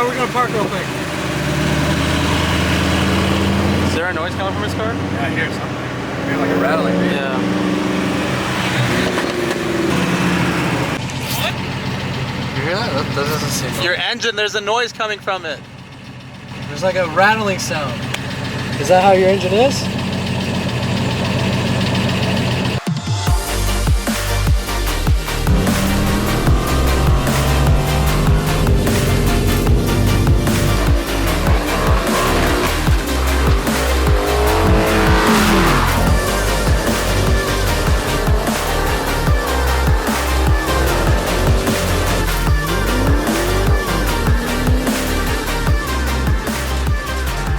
Yeah, we're gonna park real quick. Is there a noise coming from his car? Yeah, I hear something. I hear like a rattling. Yeah. What? You hear that? That doesn't seem. Your engine, there's a noise coming from it. There's like a rattling sound. Is that how your engine is?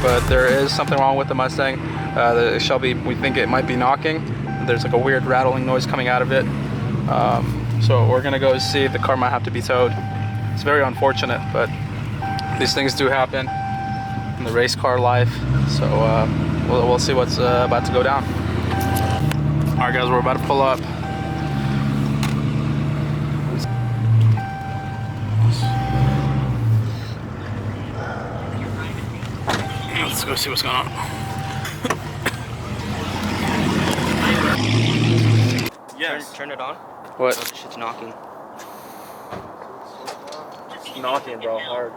But there is something wrong with the Mustang. The Shelby, we think it might be knocking. There's like a weird rattling noise coming out of it. So we're gonna go see. The car might have to be towed. It's very unfortunate, but these things do happen in the race car life. So we'll see what's about to go down. All right, guys, we're about to pull up. Let's go see what's going on. Yes. Turn it on. What? Oh, this shit's knocking. It's knocking, bro, hard.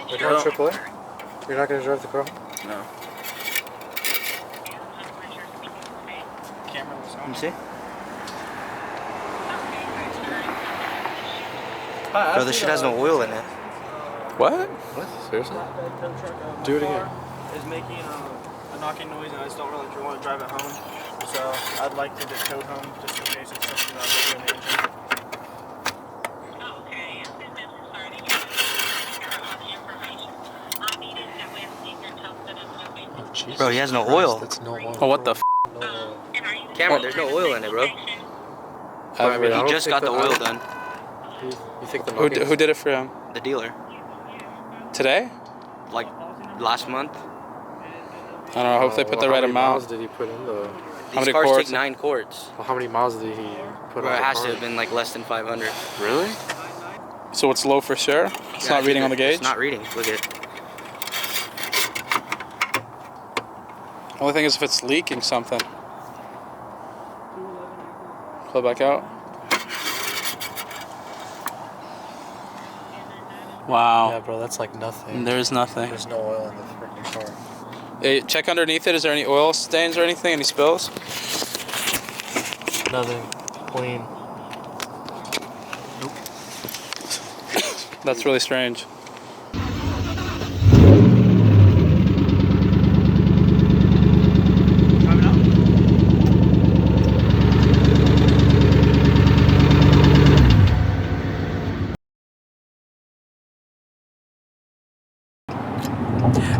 You're not AAA? You're not gonna drive the car? No. Let me see. Bro, this shit has no oil in it. What? What? Seriously? Do it again. Is making a knocking noise, and I just don't really want to drive it home. So I'd like to get towed home just in case it's something not big in the engine. Okay, as soon as we're starting, you can all the information. I needed that way to see your toast and it's no Bro, he has no oil. That's no oil. Oh, what the f? And are you Cameron, there's no oil in it, bro. I mean, I He don't just think got the that- oil done. You think the Who did it for him? The dealer. Today? Like last month. I don't know. I hope they put the right How many miles amount. did he put in the? How These many cars quarts? take 9 quarts. Well, how many miles did he put Bro, on it the has car? to have been like less than 500. Really? So it's low for sure? It's Yeah, not reading on the gauge? It's not reading. Look at it. Only thing is if it's leaking something. Pull it back out. Wow. Yeah, bro, that's like nothing. There's nothing. There's no oil in the freaking car. Hey, check underneath it. Is there any oil stains or anything? Any spills? Nothing. Clean. That's really strange.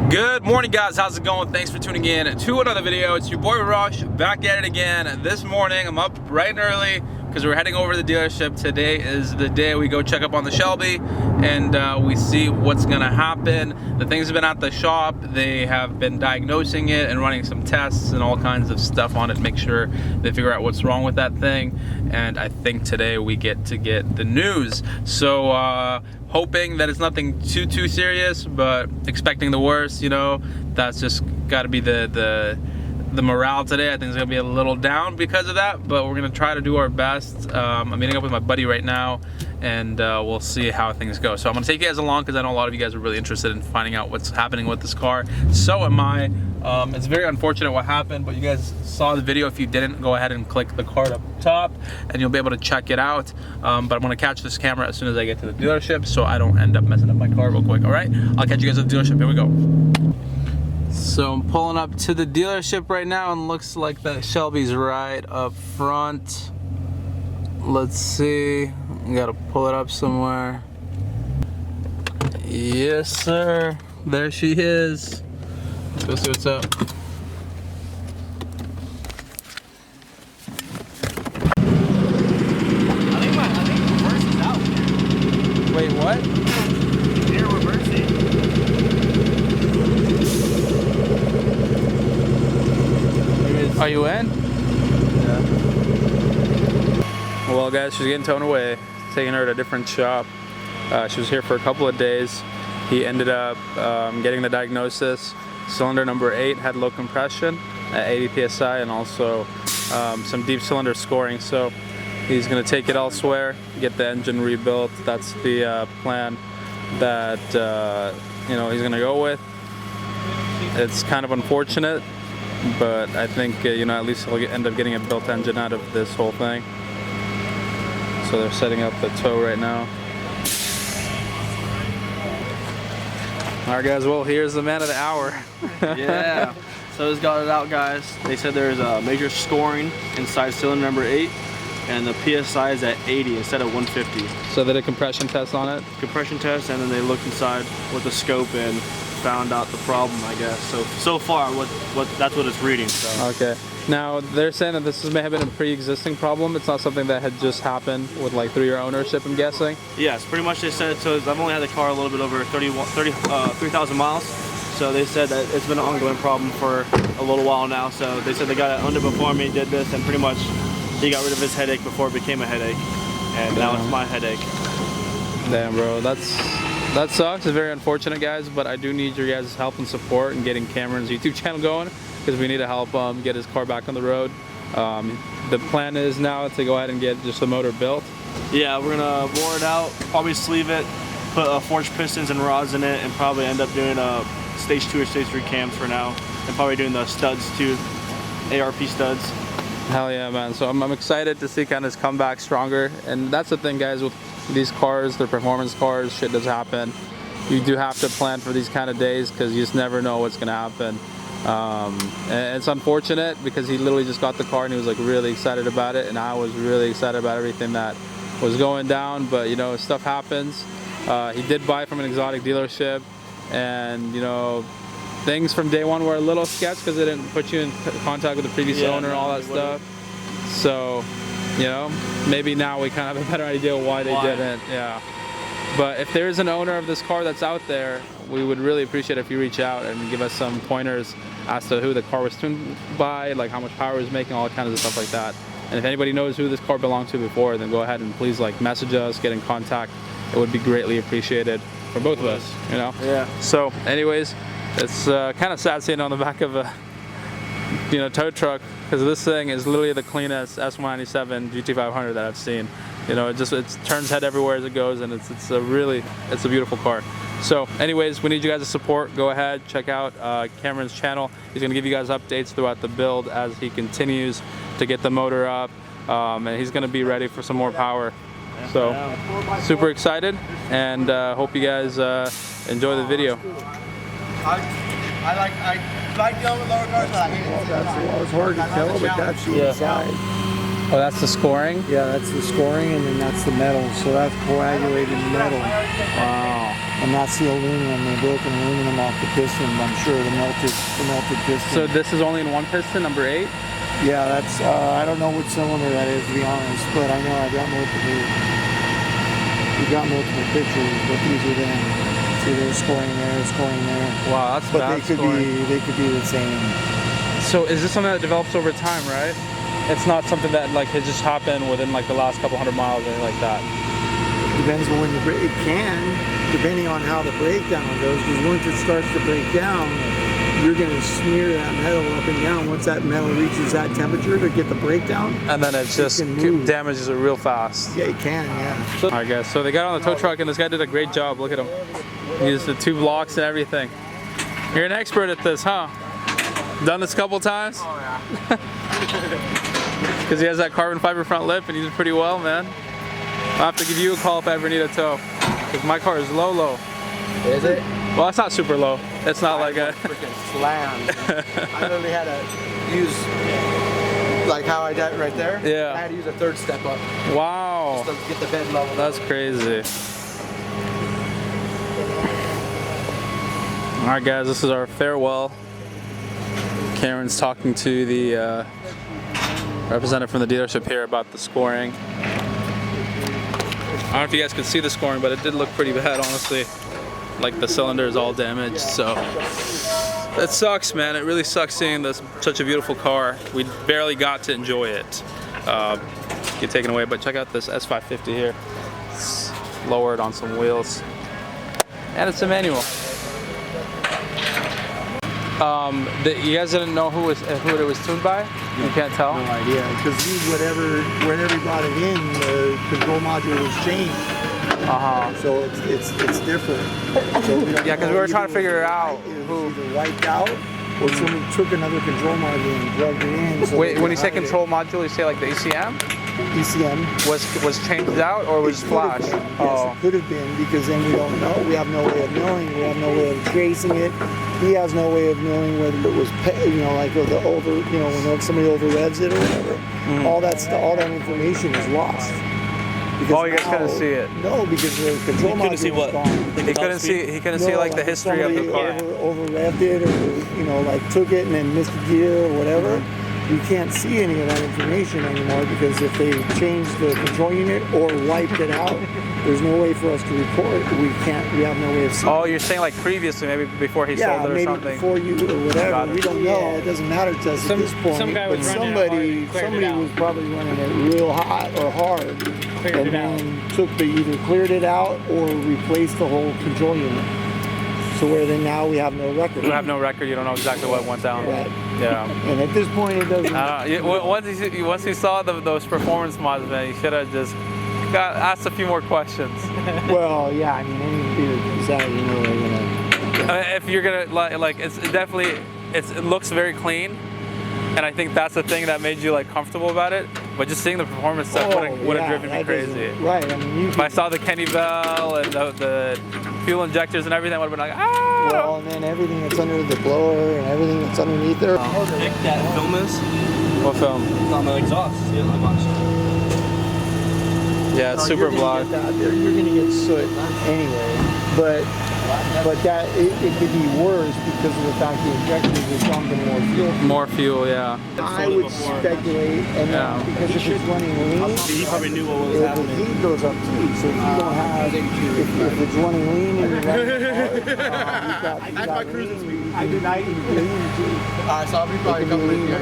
Good morning, guys. How's it going? Thanks for tuning in to another video. It's your boy Rush back at it again. This morning I'm up bright and early because we're heading over to the dealership. Today is the day we go check up on the Shelby and we see what's gonna happen. The things have been at the shop. They have been diagnosing it and running some tests and all kinds of stuff on it to make sure they figure out what's wrong with that thing. And I think today we get to get the news. So hoping that it's nothing too serious, but expecting the worst, you know. That's just got to be the morale today. I think it's gonna be a little down because of that, but we're gonna try to do our best. I'm meeting up with my buddy right now, and we'll see how things go. So I'm gonna take you guys along because I know a lot of you guys are really interested in finding out what's happening with this car. So am I. It's very unfortunate what happened, but you guys saw the video. If you didn't, go ahead and click the card up top and you'll be able to check it out. But I'm gonna catch this camera as soon as I get to the dealership so I don't end up messing up my car real quick. All right, I'll catch you guys at the dealership. Here we go. So I'm pulling up to the dealership right now and looks like that Shelby's right up front. Let's see, gotta pull it up somewhere. Yes, sir, there she is. Let's go see what's up. I think reverse is out here. Wait, what? Here, reversing. Are you in? Yeah. Well, guys, she's getting towed away. Taking her to a different shop. She was here for a couple of days. He ended up getting the diagnosis. Cylinder number 8 had low compression at 80 psi and also some deep cylinder scoring. So he's going to take it elsewhere, get the engine rebuilt. That's the plan that you know, he's going to go with. It's kind of unfortunate, but I think you know, at least he'll end up getting a built engine out of this whole thing. So they're setting up the tow right now. Alright guys, well here's the man of the hour. Yeah, so it's got it out, guys. They said there's a major scoring inside cylinder number 8, and the PSI is at 80 instead of 150. So they did a compression test on it? Compression test, and then they looked inside with the scope and found out the problem, I guess. So far, that's what it's reading. So. Okay. Now they're saying that this may have been a pre-existing problem. It's not something that had just happened with like through your ownership, I'm guessing. Yes, pretty much they said. So I've only had the car a little bit over 3,000 miles. So they said that it's been an ongoing problem for a little while now. So they said they got it under before me, did this, and pretty much he got rid of his headache before it became a headache, and now it's my headache. Damn, bro, that sucks. It's very unfortunate, guys, but I do need your guys' help and support in getting Cameron's YouTube channel going, because we need to help get his car back on the road. The plan is now to go ahead and get just the motor built. Yeah, we're gonna bore it out, probably sleeve it, put forged pistons and rods in it, and probably end up doing stage 2 or stage 3 cams for now, and probably doing the studs too, ARP studs. Hell yeah, man. So I'm excited to see kind of his comeback stronger. And that's the thing, guys, with these cars, they're performance cars, shit does happen. You do have to plan for these kind of days because you just never know what's gonna happen. And it's unfortunate because he literally just got the car and he was like really excited about it, and I was really excited about everything that was going down. But you know, stuff happens. He did buy from an exotic dealership, and you know, things from day one were a little sketch because they didn't put you in contact with the previous owner and all that stuff. So, you know, maybe now we kind of have a better idea why they didn't. Yeah. But if there is an owner of this car that's out there, we would really appreciate if you reach out and give us some pointers as to who the car was tuned by, like how much power it was making, all kinds of stuff like that. And if anybody knows who this car belonged to before, then go ahead and please like message us, get in contact. It would be greatly appreciated for both of us, you know? Yeah. So anyways, it's kind of sad seeing it on the back of a, you know, tow truck, because this thing is literally the cleanest S197 GT500 that I've seen. You know, it turns head everywhere as it goes, and it's a beautiful car. So anyways, we need you guys' support. Go ahead, check out Cameron's channel. He's gonna give you guys updates throughout the build as he continues to get the motor up, and he's gonna be ready for some more power. So super excited, and hope you guys enjoy the video. I like dealing with lower cars, but I hate it. It's hard to tell, but that's the inside. Oh, that's the scoring? Yeah, that's the scoring, and then that's the metal. So that's coagulated metal. Wow. And that's the aluminum, the broken aluminum off the piston, I'm sure, the melted piston. So this is only in one piston, number 8? Yeah, that's, I don't know what cylinder that is, to be honest, but I know I've got multiple pictures, but these are them. See, they're scoring there. Wow, that's but bad they could be the same. So is this something that develops over time, right? It's not something that like has just happened within like the last couple hundred miles or anything like that. Depends on when it can, depending on how the breakdown goes, because once it starts to break down, you're going to smear that metal up and down once that metal reaches that temperature to get the breakdown. And then it just damages it real fast. Yeah, it can, yeah. All right, guys, so they got on the tow truck, and this guy did a great job. Look at him. He used the 2 blocks and everything. You're an expert at this, huh? Done this a couple times? Oh, yeah. Because he has that carbon fiber front lip, and he did pretty well, man. I'll have to give you a call if I ever need a tow. Because my car is low. Is it? Well, it's not super low. It's not like a... freaking slammed. I literally had to use, like how I did right there. Yeah. I had to use a 3rd step up. Wow. Just to get the bed level. That's crazy. Alright guys, this is our farewell. Cameron's talking to the representative from the dealership here about the scoring. I don't know if you guys could see the scoring, but it did look pretty bad, honestly. Like the cylinder is all damaged, so it sucks, man. It really sucks seeing such a beautiful car. We barely got to enjoy it. Get taken away, but check out this S550 here. lowered on some wheels. And it's a manual. You guys didn't know who it was tuned by? You can't tell? No idea, because whenever he brought it in, the control module was changed. So it's different. So we don't Yeah, because we were trying to figure out who either wiped out or someone took another control module and plugged it in. So wait, when you say control module, you say like the ECM? ECM Was changed out or was flash? Yes, it could have been, because then we don't know. We have no way of knowing. We have no way of tracing it. He has no way of knowing whether it was, like when somebody over revs it or whatever. All that stuff, all that information is lost. Oh, you guys couldn't see it? No, because the control module was gone. He couldn't see like the history of the car. Over revved it, or like took it and then missed a gear or whatever. We can't see any of that information anymore, because if they changed the control unit or wiped it out, there's no way for us to report. We have no way of seeing. Oh, you're saying like previously, maybe before he sold it or maybe something? Before you or whatever. We don't know. It doesn't matter to us at this point. Some guy was but running somebody was probably running it real hot or hard, and then either cleared it out or replaced the whole control unit. So where then now we have no record. You have no record. You don't know exactly what went down. Right. Yeah. And at this point, it doesn't. Once you saw those performance mods, man, you should have just asked a few more questions. Well, yeah. I mean, anything comes out, they're gonna. If you're gonna like, it looks very clean, and I think that's the thing that made you like comfortable about it. But just seeing the performance stuff would have driven me crazy. Right. I mean, if I saw the Kenny Bell and the fuel injectors and everything, I would have been like, ah. Well, and then everything that's under the blower and everything that's underneath there. Pick that film is. What film? It's on the exhaust. See it? I watched. Yeah, it's super blocked. You're gonna get soot anyway, but that it could be worse because of the fact the injectors are pumping more fuel. More fuel, yeah. I would speculate, and because if it's running lean, he probably knew what was happening. The heat goes up too. So if you don't have, if it's running lean and you're running hard, that's my cruising speed. I did not even lean too. So I'll be probably coming in here. I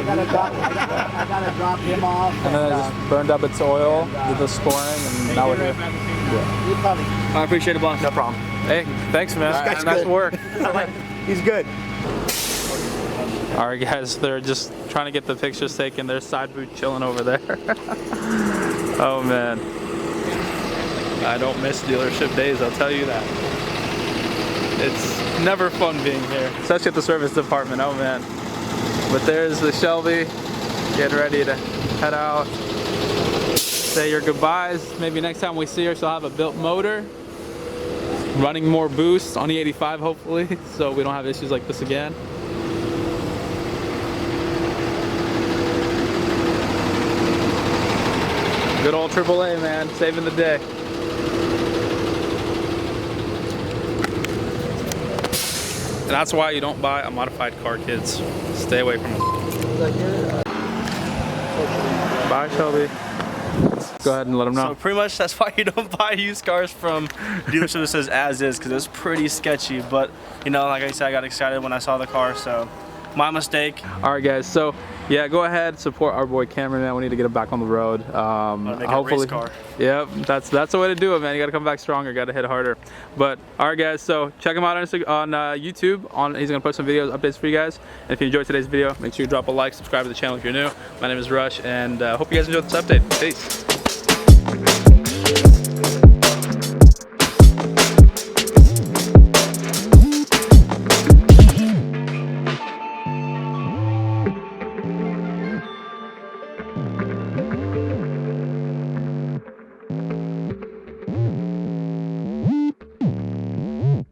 gotta drop him off. And then it just burned up its oil, did the scoring, and now we're here. I appreciate it, boss. No problem. Hey, thanks, man. Nice work. He's good. All right, guys, they're just trying to get the pictures taken. There's side boot chilling over there. Oh, man. I don't miss dealership days, I'll tell you that. It's never fun being here, especially at the service department. Oh, man. But there's the Shelby getting ready to head out. Say your goodbyes. Maybe next time we see her, she'll have a built motor. Running more boost on the 85 hopefully, so we don't have issues like this again. Good old AAA, man, saving the day. And that's why you don't buy a modified car, kids. Stay away from them. Bye, Shelby. Go ahead and let them know. So pretty much that's why you don't buy used cars from dealership that says as is, because it's pretty sketchy. But like I said, I got excited when I saw the car, so my mistake. All right, guys. So yeah, go ahead, support our boy Cameron, man. We need to get him back on the road. Hopefully, a race car. Yep, that's the way to do it, man. You got to come back stronger, got to hit harder. But all right, guys. So check him out on YouTube. He's gonna post some videos, updates for you guys. And if you enjoyed today's video, make sure you drop a like, subscribe to the channel if you're new. My name is Rush, and hope you guys enjoyed this update. Peace.